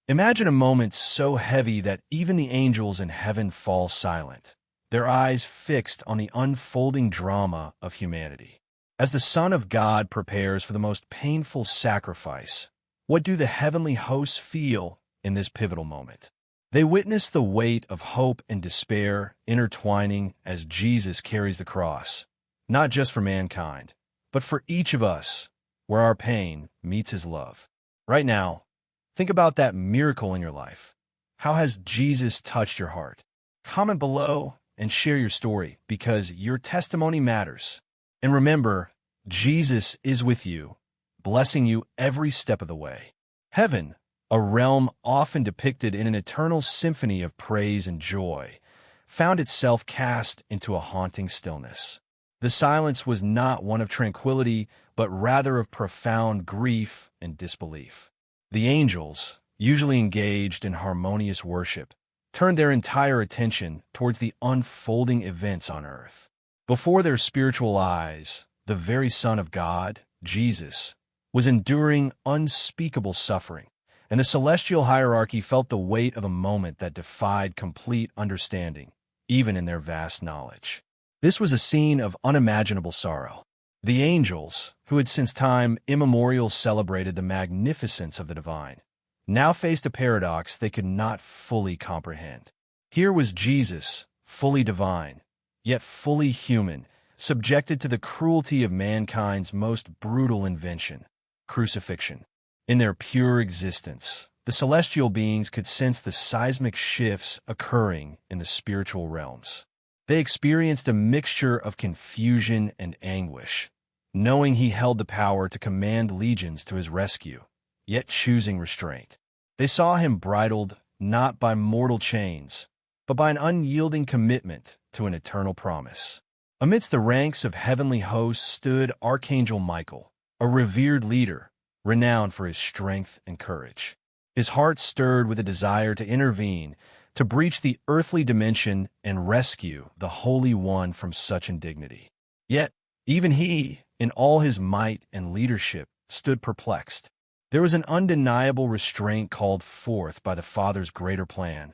Imagine a moment so heavy that even the angels in heaven fall silent, their eyes fixed on the unfolding drama of humanity. As the Son of God prepares for the most painful sacrifice, what do the heavenly hosts feel in this pivotal moment? They witness the weight of hope and despair intertwining as Jesus carries the cross, not just for mankind, but for each of us, where our pain meets his love. Right now, think about that miracle in your life. How has Jesus touched your heart? Comment below and share your story, because your testimony matters. And remember, Jesus is with you, blessing you every step of the way. Heaven, a realm often depicted in an eternal symphony of praise and joy, found itself cast into a haunting stillness. The silence was not one of tranquility, but rather of profound grief and disbelief. The angels, usually engaged in harmonious worship, turned their entire attention towards the unfolding events on earth. Before their spiritual eyes, the very Son of God, Jesus, was enduring unspeakable suffering, and the celestial hierarchy felt the weight of a moment that defied complete understanding, even in their vast knowledge. This was a scene of unimaginable sorrow. The angels, who had since time immemorial celebrated the magnificence of the divine, now faced a paradox they could not fully comprehend. Here was Jesus, fully divine, yet fully human, subjected to the cruelty of mankind's most brutal invention, crucifixion. In their pure existence, the celestial beings could sense the seismic shifts occurring in the spiritual realms. They experienced a mixture of confusion and anguish, knowing he held the power to command legions to his rescue, yet choosing restraint. They saw him bridled not by mortal chains, but by an unyielding commitment to an eternal promise. Amidst the ranks of heavenly hosts stood Archangel Michael, a revered leader, renowned for his strength and courage. His heart stirred with a desire to intervene, to breach the earthly dimension and rescue the Holy One from such indignity. Yet, even he, in all his might and leadership, stood perplexed. There was an undeniable restraint called forth by the Father's greater plan,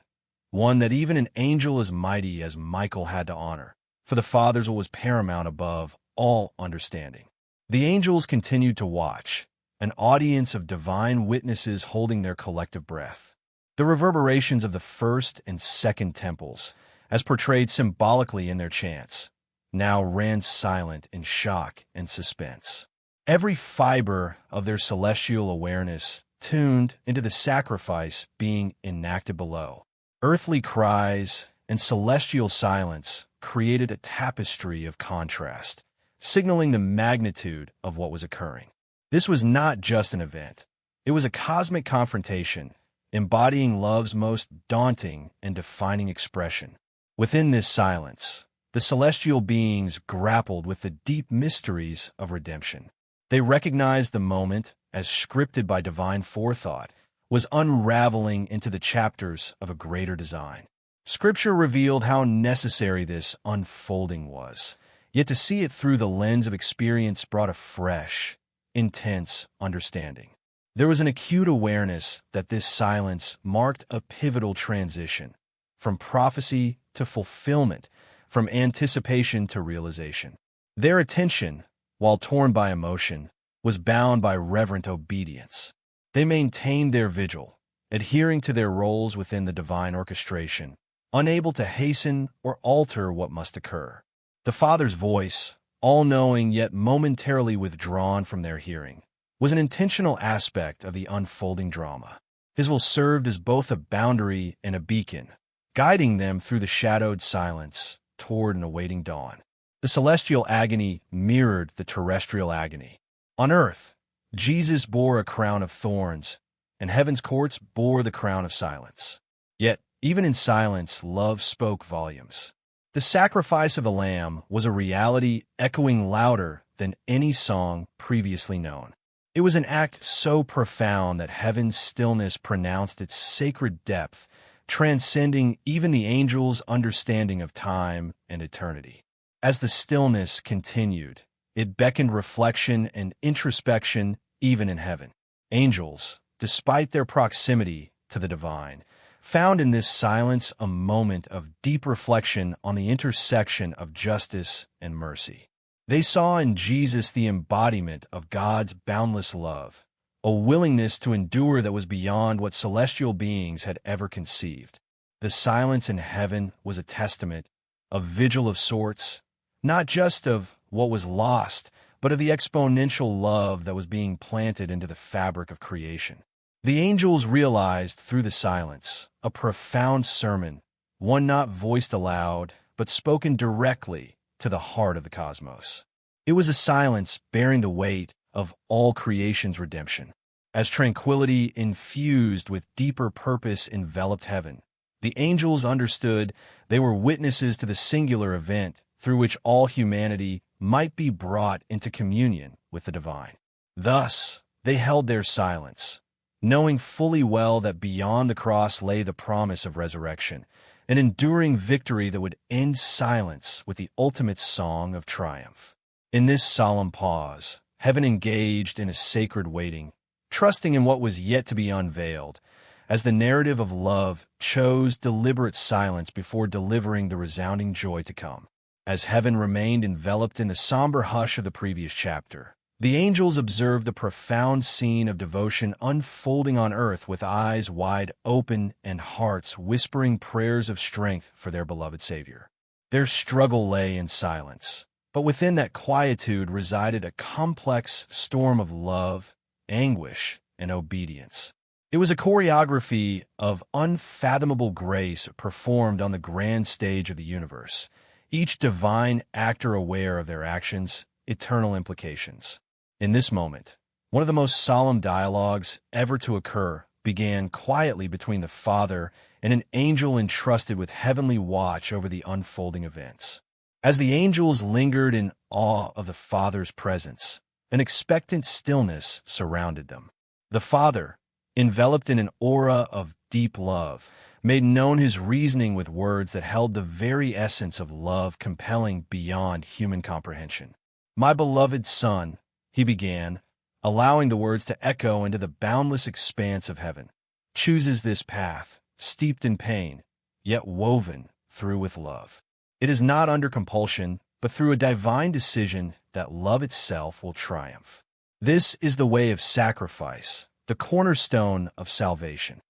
one that even an angel as mighty as Michael had to honor, for the Father's will was paramount above all understanding. The angels continued to watch, an audience of divine witnesses holding their collective breath. The reverberations of the first and second temples, as portrayed symbolically in their chants, now ran silent in shock and suspense. Every fiber of their celestial awareness tuned into the sacrifice being enacted below. Earthly cries and celestial silence created a tapestry of contrast, signaling the magnitude of what was occurring. This was not just an event. It was a cosmic confrontation, embodying love's most daunting and defining expression. Within this silence, the celestial beings grappled with the deep mysteries of redemption. They recognized the moment, as scripted by divine forethought, was unraveling into the chapters of a greater design. Scripture revealed how necessary this unfolding was, yet to see it through the lens of experience brought a fresh, intense understanding. There was an acute awareness that this silence marked a pivotal transition, from prophecy to fulfillment, from anticipation to realization. Their attention, while torn by emotion, was bound by reverent obedience. They maintained their vigil, adhering to their roles within the divine orchestration, unable to hasten or alter what must occur. The Father's voice, all-knowing yet momentarily withdrawn from their hearing, was an intentional aspect of the unfolding drama. His will served as both a boundary and a beacon, guiding them through the shadowed silence toward an awaiting dawn. The celestial agony mirrored the terrestrial agony. On earth, Jesus bore a crown of thorns, and heaven's courts bore the crown of silence. Yet, even in silence, love spoke volumes. The sacrifice of the Lamb was a reality echoing louder than any song previously known. It was an act so profound that heaven's stillness pronounced its sacred depth, transcending even the angels' understanding of time and eternity. As the stillness continued, it beckoned reflection and introspection even in heaven. Angels, despite their proximity, to the divine, found in this silence a moment of deep reflection on the intersection of justice and mercy. They saw in Jesus the embodiment of God's boundless love, a willingness to endure that was beyond what celestial beings had ever conceived. The silence in heaven was a testament, a vigil of sorts, not just of what was lost, but of the exponential love that was being planted into the fabric of creation. The angels realized through the silence a profound sermon, one not voiced aloud, but spoken directly to the heart of the cosmos. It was a silence bearing the weight of all creation's redemption. As tranquility infused with deeper purpose enveloped heaven, the angels understood they were witnesses to the singular event through which all humanity might be brought into communion with the divine. Thus, they held their silence, knowing fully well that beyond the cross lay the promise of resurrection, an enduring victory that would end silence with the ultimate song of triumph. In this solemn pause, heaven engaged in a sacred waiting, trusting in what was yet to be unveiled, as the narrative of love chose deliberate silence before delivering the resounding joy to come. As heaven remained enveloped in the somber hush of the previous chapter, the angels observed the profound scene of devotion unfolding on earth with eyes wide open and hearts whispering prayers of strength for their beloved Savior. Their struggle lay in silence, but within that quietude resided a complex storm of love, anguish, and obedience. It was a choreography of unfathomable grace performed on the grand stage of the universe, each divine actor aware of their actions' eternal implications. In this moment, one of the most solemn dialogues ever to occur began quietly between the Father and an angel entrusted with heavenly watch over the unfolding events. As the angels lingered in awe of the Father's presence, an expectant stillness surrounded them. The Father, enveloped in an aura of deep love, made known his reasoning with words that held the very essence of love compelling beyond human comprehension. "My beloved Son," he began, allowing the words to echo into the boundless expanse of heaven, "chooses this path, steeped in pain, yet woven through with love. It is not under compulsion, but through a divine decision that love itself will triumph. This is the way of sacrifice, the cornerstone of salvation."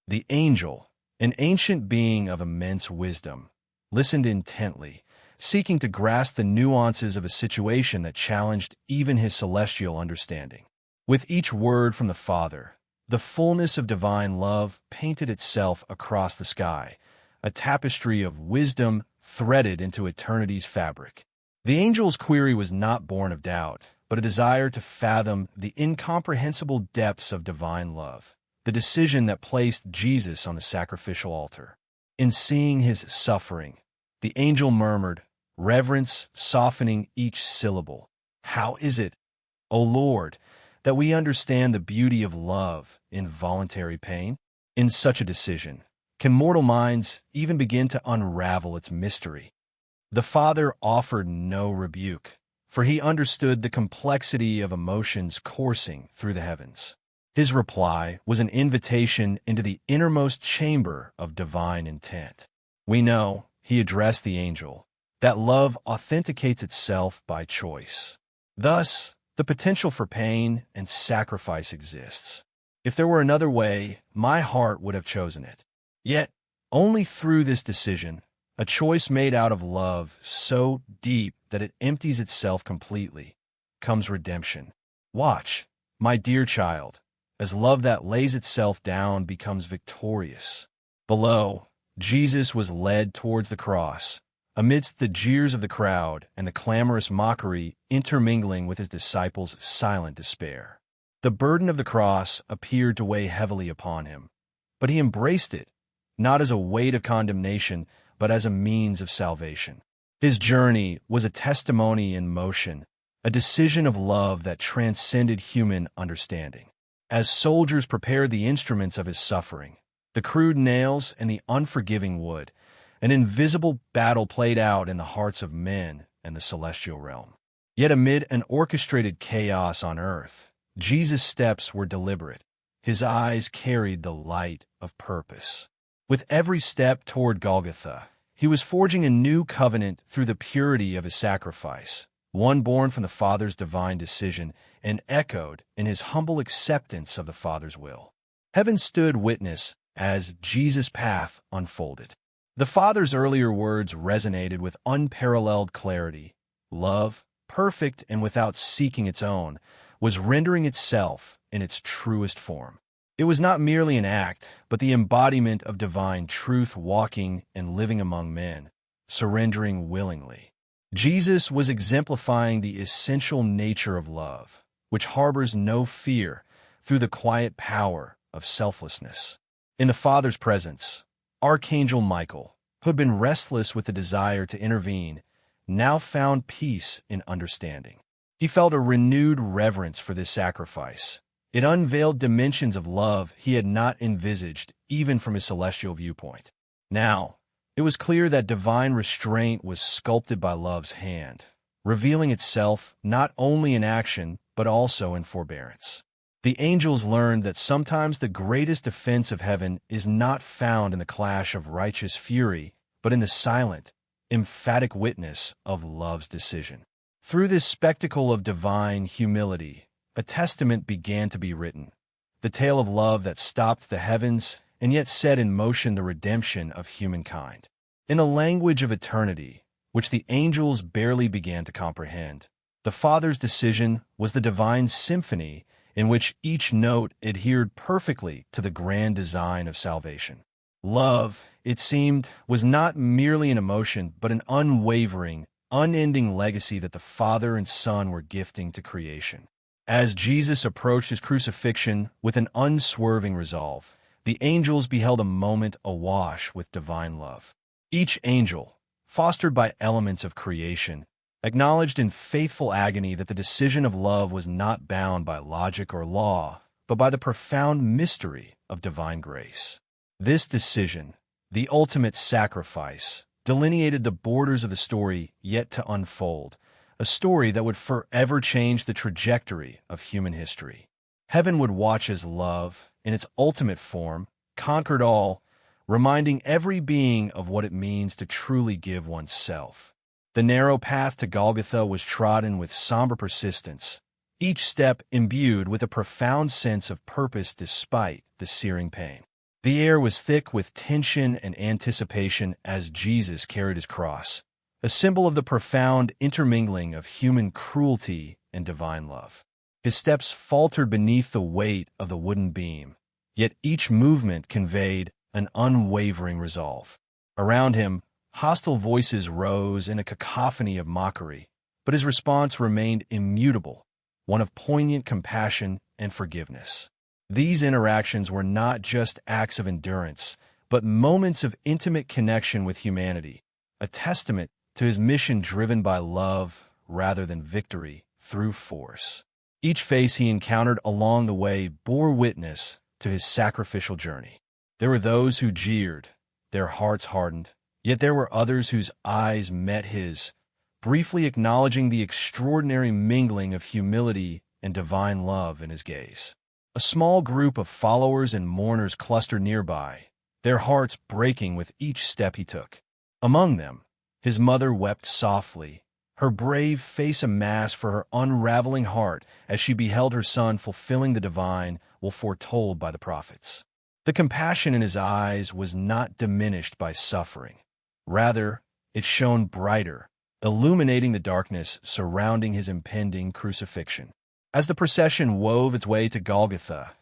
The angel, an ancient being of immense wisdom, listened intently, seeking to grasp the nuances of a situation that challenged even his celestial understanding. With each word from the Father, the fullness of divine love painted itself across the sky, a tapestry of wisdom threaded into eternity's fabric. The angel's query was not born of doubt, but a desire to fathom the incomprehensible depths of divine love, the decision that placed Jesus on the sacrificial altar. In seeing his suffering, the angel murmured, reverence softening each syllable, "How is it, O Lord, that we understand the beauty of love in voluntary pain? In such a decision, can mortal minds even begin to unravel its mystery?" The Father offered no rebuke, for he understood the complexity of emotions coursing through the heavens. His reply was an invitation into the innermost chamber of divine intent. We know, he addressed the angel, that love authenticates itself by choice. Thus, the potential for pain and sacrifice exists. If there were another way, my heart would have chosen it. Yet, only through this decision, a choice made out of love so deep that it empties itself completely, comes redemption. Watch, my dear child, as love that lays itself down becomes victorious. Below, Jesus was led towards the cross, amidst the jeers of the crowd and the clamorous mockery intermingling with his disciples' silent despair. The burden of the cross appeared to weigh heavily upon him, but he embraced it, not as a weight of condemnation, but as a means of salvation. His journey was a testimony in motion, a decision of love that transcended human understanding. As soldiers prepared the instruments of his suffering, the crude nails and the unforgiving wood, an invisible battle played out in the hearts of men and the celestial realm. Yet amid an orchestrated chaos on earth, Jesus' steps were deliberate, His eyes carried the light of purpose. With every step toward Golgotha, he was forging a new covenant through the purity of his sacrifice, one born from the Father's divine decision and echoed in his humble acceptance of the Father's will. Heaven stood witness as Jesus' path unfolded. The Father's earlier words resonated with unparalleled clarity. Love, perfect and without seeking its own, was rendering itself in its truest form. It was not merely an act, but the embodiment of divine truth walking and living among men, surrendering willingly. Jesus was exemplifying the essential nature of love, which harbors no fear through the quiet power of selflessness. In the Father's presence, Archangel Michael, who had been restless with the desire to intervene, now found peace in understanding. He felt a renewed reverence for this sacrifice. It unveiled dimensions of love he had not envisaged even from his celestial viewpoint. Now, it was clear that divine restraint was sculpted by love's hand, revealing itself not only in action but also in forbearance. The angels learned that sometimes the greatest defense of heaven is not found in the clash of righteous fury, but in the silent, emphatic witness of love's decision. Through this spectacle of divine humility, a testament began to be written, the tale of love that stopped the heavens and yet set in motion the redemption of humankind. In the language of eternity, which the angels barely began to comprehend, the Father's decision was the divine symphony in which each note adhered perfectly to the grand design of salvation. Love, it seemed, was not merely an emotion, but an unwavering, unending legacy that the Father and Son were gifting to creation. As Jesus approached his crucifixion with an unswerving resolve, the angels beheld a moment awash with divine love. Each angel, fostered by elements of creation, acknowledged in faithful agony that the decision of love was not bound by logic or law, but by the profound mystery of divine grace. This decision, the ultimate sacrifice, delineated the borders of the story yet to unfold, a story that would forever change the trajectory of human history. Heaven would watch as love, in its ultimate form, conquered all, reminding every being of what it means to truly give oneself. The narrow path to Golgotha was trodden with somber persistence, each step imbued with a profound sense of purpose despite the searing pain. The air was thick with tension and anticipation as Jesus carried his cross, a symbol of the profound intermingling of human cruelty and divine love. His steps faltered beneath the weight of the wooden beam, yet each movement conveyed an unwavering resolve. Around him, hostile voices rose in a cacophony of mockery, but his response remained immutable, one of poignant compassion and forgiveness. These interactions were not just acts of endurance, but moments of intimate connection with humanity, a testament to his mission driven by love rather than victory through force. Each face he encountered along the way bore witness to his sacrificial journey. There were those who jeered, their hearts hardened, yet there were others whose eyes met his, briefly acknowledging the extraordinary mingling of humility and divine love in his gaze. A small group of followers and mourners clustered nearby, their hearts breaking with each step he took. Among them, his mother wept softly, her brave face a mask for her unraveling heart as she beheld her son fulfilling the divine will foretold by the prophets. The compassion in his eyes was not diminished by suffering. Rather, it shone brighter, illuminating the darkness surrounding his impending crucifixion. As the procession wove its way to Golgotha,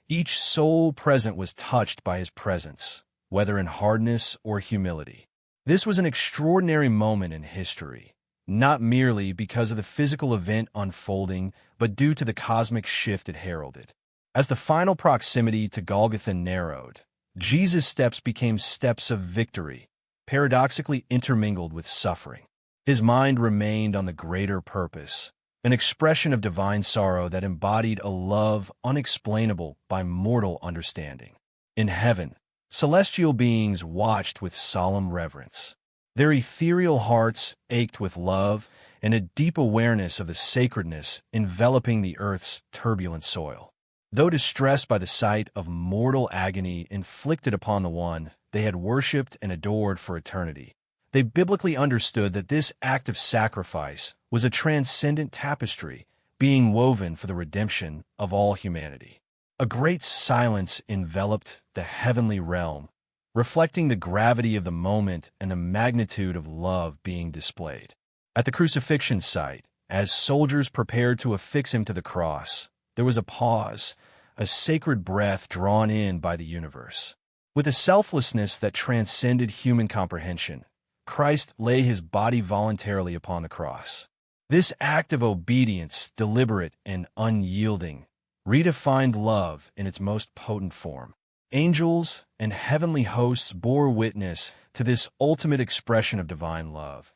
each soul present was touched by his presence, whether in hardness or humility. This was an extraordinary moment in history, not merely because of the physical event unfolding, but due to the cosmic shift it heralded. As the final proximity to Golgotha narrowed, Jesus' steps became steps of victory, paradoxically intermingled with suffering. His mind remained on the greater purpose, an expression of divine sorrow that embodied a love unexplainable by mortal understanding. In heaven, celestial beings watched with solemn reverence. Their ethereal hearts ached with love and a deep awareness of the sacredness enveloping the earth's turbulent soil. Though distressed by the sight of mortal agony inflicted upon the one they had worshipped and adored for eternity, they biblically understood that this act of sacrifice was a transcendent tapestry being woven for the redemption of all humanity. A great silence enveloped the heavenly realm, reflecting the gravity of the moment and the magnitude of love being displayed. At the crucifixion site, as soldiers prepared to affix him to the cross, there was a pause, a sacred breath drawn in by the universe. With a selflessness that transcended human comprehension, Christ lay his body voluntarily upon the cross. This act of obedience, deliberate and unyielding, redefined love in its most potent form. Angels and heavenly hosts bore witness to this ultimate expression of divine love,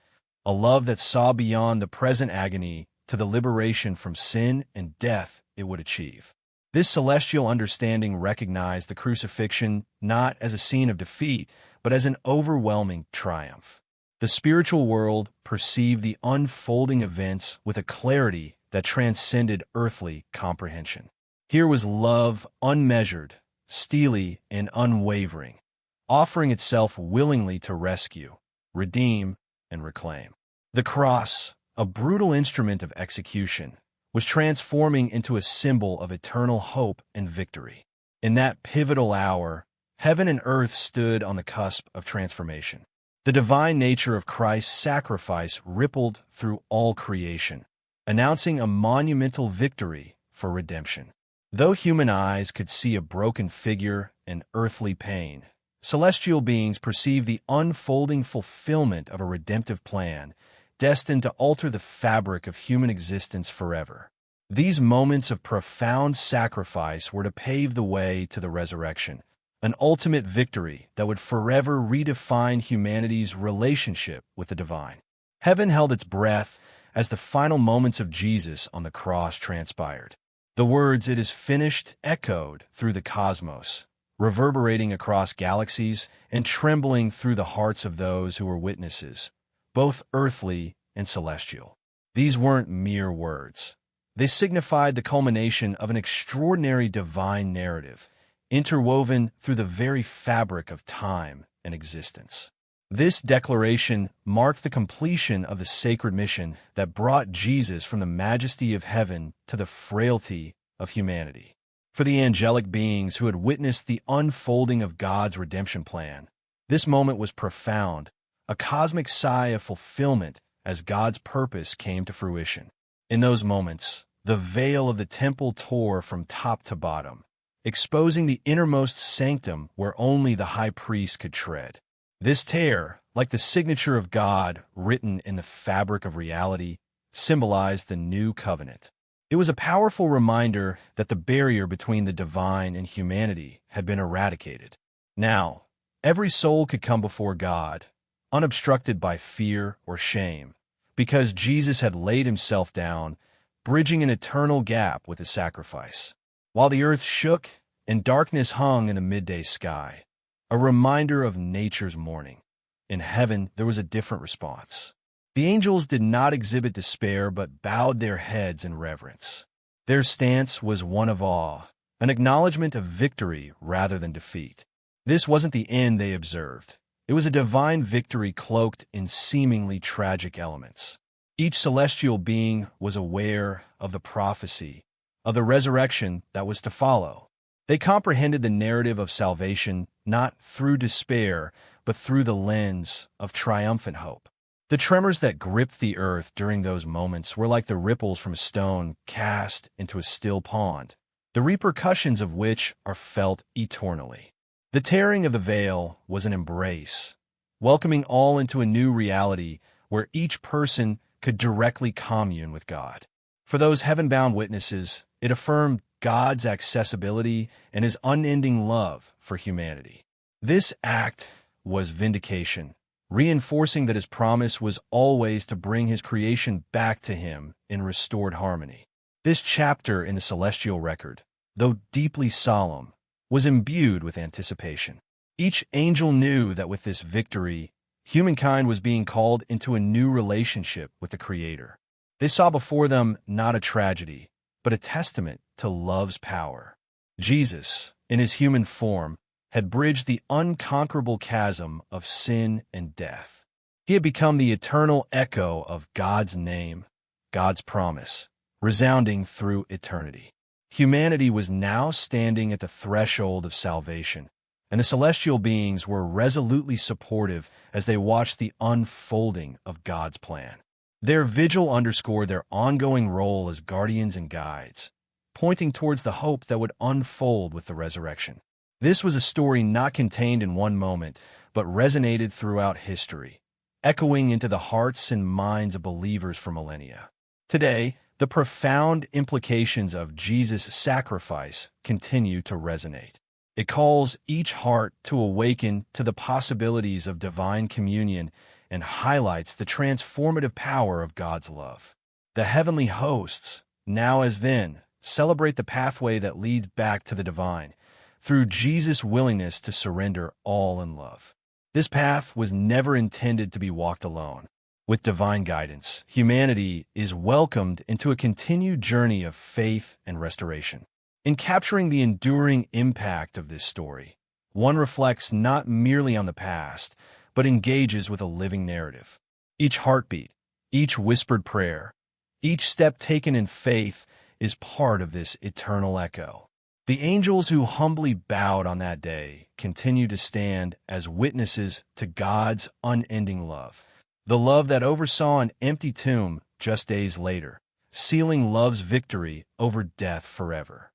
a love that saw beyond the present agony to the liberation from sin and death it would achieve. This celestial understanding recognized the crucifixion not as a scene of defeat, but as an overwhelming triumph. The spiritual world perceived the unfolding events with a clarity that transcended earthly comprehension. Here was love unmeasured, steely, and unwavering, offering itself willingly to rescue, redeem, and reclaim. The cross, a brutal instrument of execution, was transforming into a symbol of eternal hope and victory. In that pivotal hour, heaven and earth stood on the cusp of transformation. The divine nature of Christ's sacrifice rippled through all creation, announcing a monumental victory for redemption. Though human eyes could see a broken figure and earthly pain, celestial beings perceived the unfolding fulfillment of a redemptive plan destined to alter the fabric of human existence forever. These moments of profound sacrifice were to pave the way to the resurrection, an ultimate victory that would forever redefine humanity's relationship with the divine. Heaven held its breath as the final moments of Jesus on the cross transpired. The words, "It is finished," echoed through the cosmos, reverberating across galaxies and trembling through the hearts of those who were witnesses, both earthly and celestial. These weren't mere words. They signified the culmination of an extraordinary divine narrative, interwoven through the very fabric of time and existence. This declaration marked the completion of the sacred mission that brought Jesus from the majesty of heaven to the frailty of humanity. For the angelic beings who had witnessed the unfolding of God's redemption plan, this moment was profound, a cosmic sigh of fulfillment as God's purpose came to fruition. In those moments, the veil of the temple tore from top to bottom, exposing the innermost sanctum where only the high priest could tread. This tear, like the signature of God written in the fabric of reality, symbolized the new covenant. It was a powerful reminder that the barrier between the divine and humanity had been eradicated. Now, every soul could come before God, unobstructed by fear or shame, because Jesus had laid himself down, bridging an eternal gap with his sacrifice. While the earth shook and darkness hung in the midday sky, a reminder of nature's mourning, in heaven there was a different response. The angels did not exhibit despair but bowed their heads in reverence. Their stance was one of awe, an acknowledgement of victory rather than defeat. This wasn't the end they observed. It was a divine victory cloaked in seemingly tragic elements. Each celestial being was aware of the prophecy, of the resurrection that was to follow. They comprehended the narrative of salvation not through despair, but through the lens of triumphant hope. The tremors that gripped the earth during those moments were like the ripples from a stone cast into a still pond, the repercussions of which are felt eternally. The tearing of the veil was an embrace, welcoming all into a new reality where each person could directly commune with God. For those heaven-bound witnesses, it affirmed God's accessibility and his unending love for humanity. This act was vindication, reinforcing that his promise was always to bring his creation back to him in restored harmony. This chapter in the celestial record, though deeply solemn, was imbued with anticipation. Each angel knew that with this victory, humankind was being called into a new relationship with the Creator. They saw before them not a tragedy, but a testament to love's power. Jesus, in his human form, had bridged the unconquerable chasm of sin and death. He had become the eternal echo of God's name, God's promise, resounding through eternity. Humanity was now standing at the threshold of salvation, and the celestial beings were resolutely supportive as they watched the unfolding of God's plan. Their vigil underscored their ongoing role as guardians and guides, pointing towards the hope that would unfold with the resurrection. This was a story not contained in one moment, but resonated throughout history, echoing into the hearts and minds of believers for millennia. Today, the profound implications of Jesus' sacrifice continue to resonate. It calls each heart to awaken to the possibilities of divine communion and highlights the transformative power of God's love. The heavenly hosts, now as then, celebrate the pathway that leads back to the divine, through Jesus' willingness to surrender all in love. This path was never intended to be walked alone. With divine guidance, humanity is welcomed into a continued journey of faith and restoration. In capturing the enduring impact of this story, one reflects not merely on the past, but engages with a living narrative. Each heartbeat, each whispered prayer, each step taken in faith is part of this eternal echo. The angels who humbly bowed on that day continue to stand as witnesses to God's unending love, the love that oversaw an empty tomb just days later, sealing love's victory over death forever.